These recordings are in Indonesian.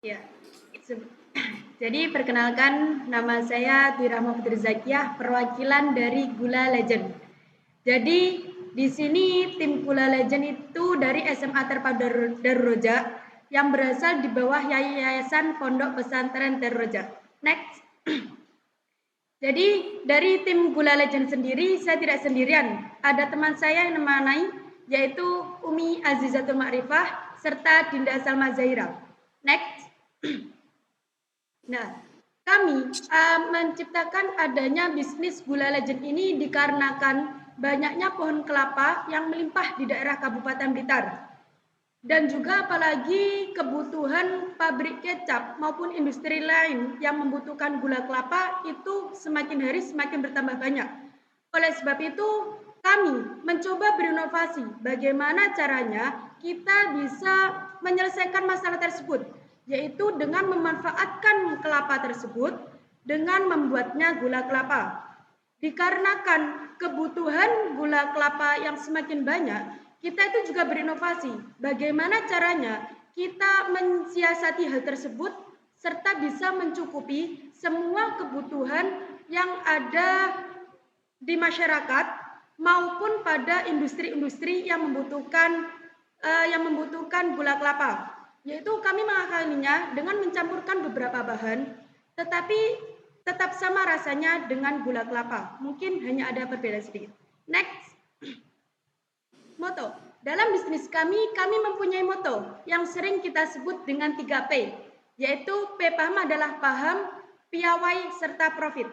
Ya, se- jadi perkenalkan nama saya Dwi Rahma Putri Zakiyah, perwakilan dari Gula Legend. Jadi di sini tim Gula Legend itu dari SMA Terpadu Daruroja yang berasal di bawah Yayasan Pondok Pesantren Daruroja. Next. Jadi dari tim Gula Legend sendiri saya tidak sendirian. Ada teman saya yang menemani yaitu Umi Azizatul Ma'rifah serta Dinda Salma Zahira. Next. Nah, kami menciptakan adanya bisnis Gula Legend ini dikarenakan banyaknya pohon kelapa yang melimpah di daerah Kabupaten Blitar. Dan juga apalagi kebutuhan pabrik kecap maupun industri lain yang membutuhkan gula kelapa itu semakin hari semakin bertambah banyak. Oleh sebab itu, kami mencoba berinovasi bagaimana caranya kita bisa menyelesaikan masalah tersebut, yaitu dengan memanfaatkan kelapa tersebut dengan membuatnya gula kelapa. Dikarenakan kebutuhan gula kelapa yang semakin banyak, kita itu juga berinovasi. Bagaimana caranya kita mensiasati hal tersebut serta bisa mencukupi semua kebutuhan yang ada di masyarakat maupun pada industri-industri yang membutuhkan gula kelapa. Yaitu kami mengakalinya dengan mencampurkan beberapa bahan, tetapi tetap sama rasanya dengan gula kelapa. Mungkin hanya ada perbedaan sedikit. Next. Moto. Dalam bisnis kami mempunyai moto yang sering kita sebut dengan 3P, yaitu P paham adalah paham, piawai, serta profit.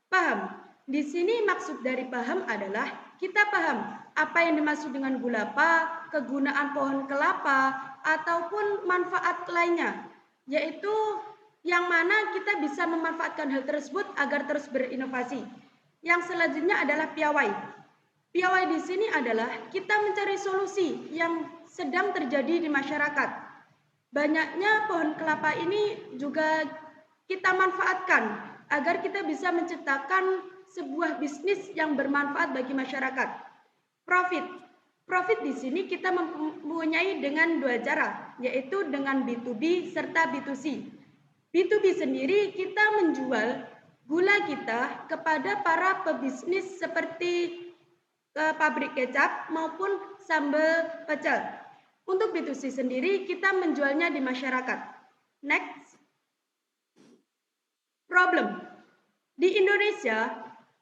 Paham. Di sini maksud dari paham adalah kita paham apa yang dimaksud dengan gulapa, kegunaan pohon kelapa, ataupun manfaat lainnya, yaitu yang mana kita bisa memanfaatkan hal tersebut agar terus berinovasi. Yang selanjutnya adalah piawai. Piawai di sini adalah kita mencari solusi yang sedang terjadi di masyarakat. Banyaknya pohon kelapa ini juga kita manfaatkan agar kita bisa menciptakan sebuah bisnis yang bermanfaat bagi masyarakat. Profit. Profit di sini kita mempunyai dengan dua cara, yaitu dengan B2B serta B2C. B2B sendiri kita menjual gula kita kepada para pebisnis seperti pabrik kecap maupun sambal pecel. Untuk B2C sendiri kita menjualnya di masyarakat. Next. Problem. Di Indonesia,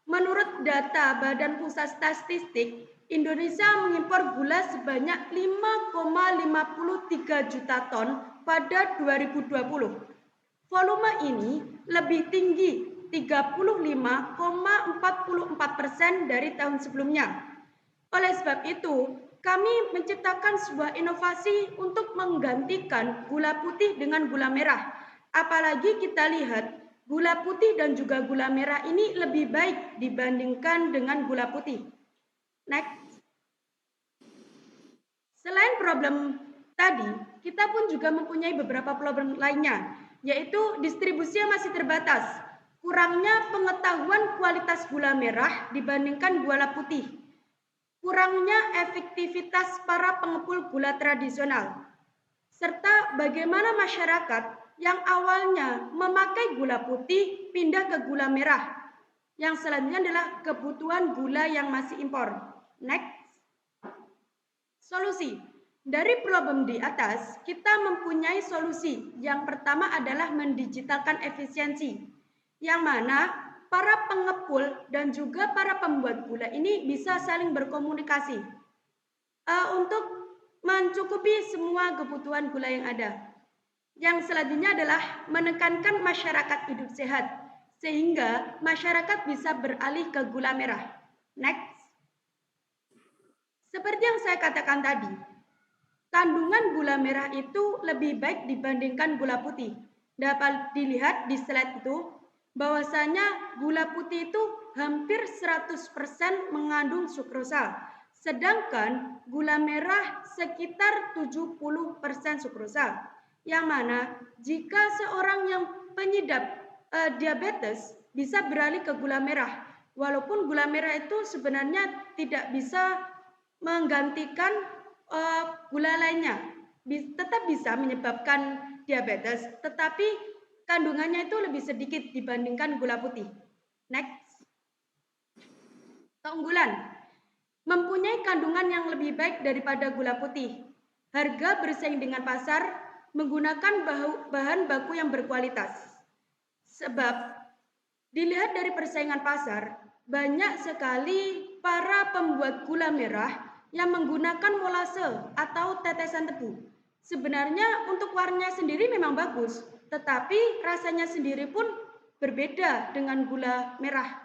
menurut data Badan Pusat Statistik, Indonesia mengimpor gula sebanyak 5,53 juta ton pada 2020. Volume ini lebih tinggi 35,44% dari tahun sebelumnya. Oleh sebab itu, kami menciptakan sebuah inovasi untuk menggantikan gula putih dengan gula merah. Apalagi kita lihat gula putih dan juga gula merah ini lebih baik dibandingkan dengan gula putih. Next. Selain problem tadi, kita pun juga mempunyai beberapa problem lainnya, yaitu distribusi yang masih terbatas, kurangnya pengetahuan kualitas gula merah dibandingkan gula putih, kurangnya efektivitas para pengepul gula tradisional, serta bagaimana masyarakat yang awalnya memakai gula putih pindah ke gula merah. Yang selanjutnya adalah kebutuhan gula yang masih impor. Next. Solusi. Dari problem di atas, kita mempunyai solusi. Yang pertama adalah mendigitalkan efisiensi, yang mana para pengepul dan juga para pembuat gula ini bisa saling berkomunikasi untuk mencukupi semua kebutuhan gula yang ada. Yang selanjutnya adalah menekankan masyarakat hidup sehat, sehingga masyarakat bisa beralih ke gula merah. Next. Seperti yang saya katakan tadi, kandungan gula merah itu lebih baik dibandingkan gula putih. Dapat dilihat di slide itu, bahwasanya gula putih itu hampir 100% mengandung sukrosa, sedangkan gula merah sekitar 70% sukrosa. Yang mana jika seorang yang pengidap diabetes bisa beralih ke gula merah, walaupun gula merah itu sebenarnya tidak bisa menggantikan gula lainnya, tetap bisa menyebabkan diabetes, tetapi kandungannya itu lebih sedikit dibandingkan gula putih. Next. Keunggulan. Mempunyai kandungan yang lebih baik daripada gula putih. Harga bersaing dengan pasar, menggunakan bahan baku yang berkualitas. Sebab, dilihat dari persaingan pasar, banyak sekali para pembuat gula merah yang menggunakan molase atau tetesan tebu. Sebenarnya untuk warnanya sendiri memang bagus, tetapi rasanya sendiri pun berbeda dengan gula merah.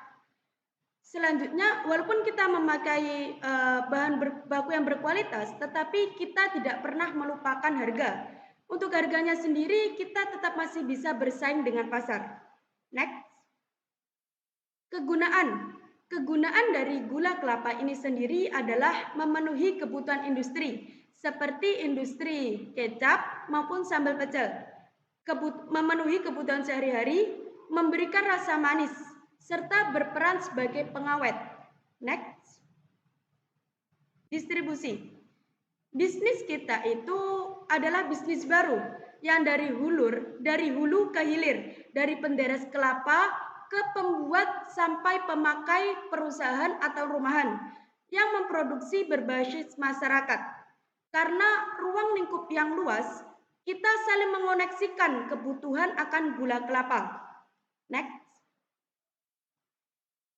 Selanjutnya, walaupun kita memakai bahan baku yang berkualitas, tetapi kita tidak pernah melupakan harga. Untuk harganya sendiri, kita tetap masih bisa bersaing dengan pasar. Next. Kegunaan. Kegunaan dari gula kelapa ini sendiri adalah memenuhi kebutuhan industri, seperti industri kecap maupun sambal pecel. Memenuhi kebutuhan sehari-hari, memberikan rasa manis, serta berperan sebagai pengawet. Next. Distribusi. Bisnis kita itu adalah bisnis baru yang dari hulu ke hilir, dari penderes kelapa ke pembuat sampai pemakai perusahaan atau rumahan yang memproduksi berbasis masyarakat. Karena ruang lingkup yang luas, kita saling mengoneksikan kebutuhan akan gula kelapa. Next.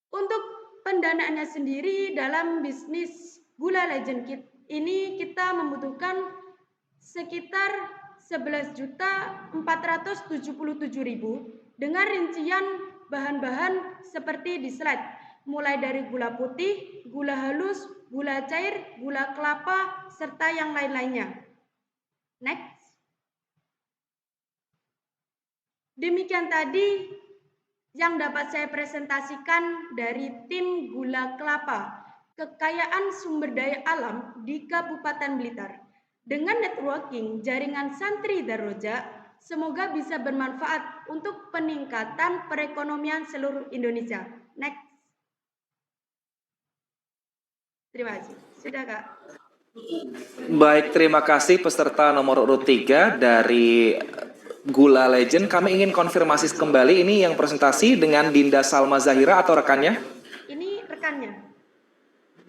Untuk pendanaannya sendiri dalam bisnis Gula Legend ini kita membutuhkan sekitar 11.477.000 dengan rincian bahan-bahan seperti di slide, mulai dari gula putih, gula halus, gula cair, gula kelapa, serta yang lain-lainnya. Next. Demikian tadi yang dapat saya presentasikan dari tim Gula Kelapa, kekayaan sumber daya alam di Kabupaten Blitar. Dengan networking jaringan Santri Daroja, semoga bisa bermanfaat untuk peningkatan perekonomian seluruh Indonesia. Next. Terima kasih. Sudah, Kak. Baik, terima kasih peserta nomor urut 3 dari Gula Legend. Kami ingin konfirmasi kembali, ini yang presentasi dengan Dinda Salma Zahira atau rekannya? Ini rekannya.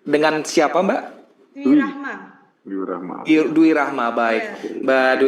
Dengan siapa, Mbak? Dwi Rahma. Dwi Rahma, baik. Mbak Dwi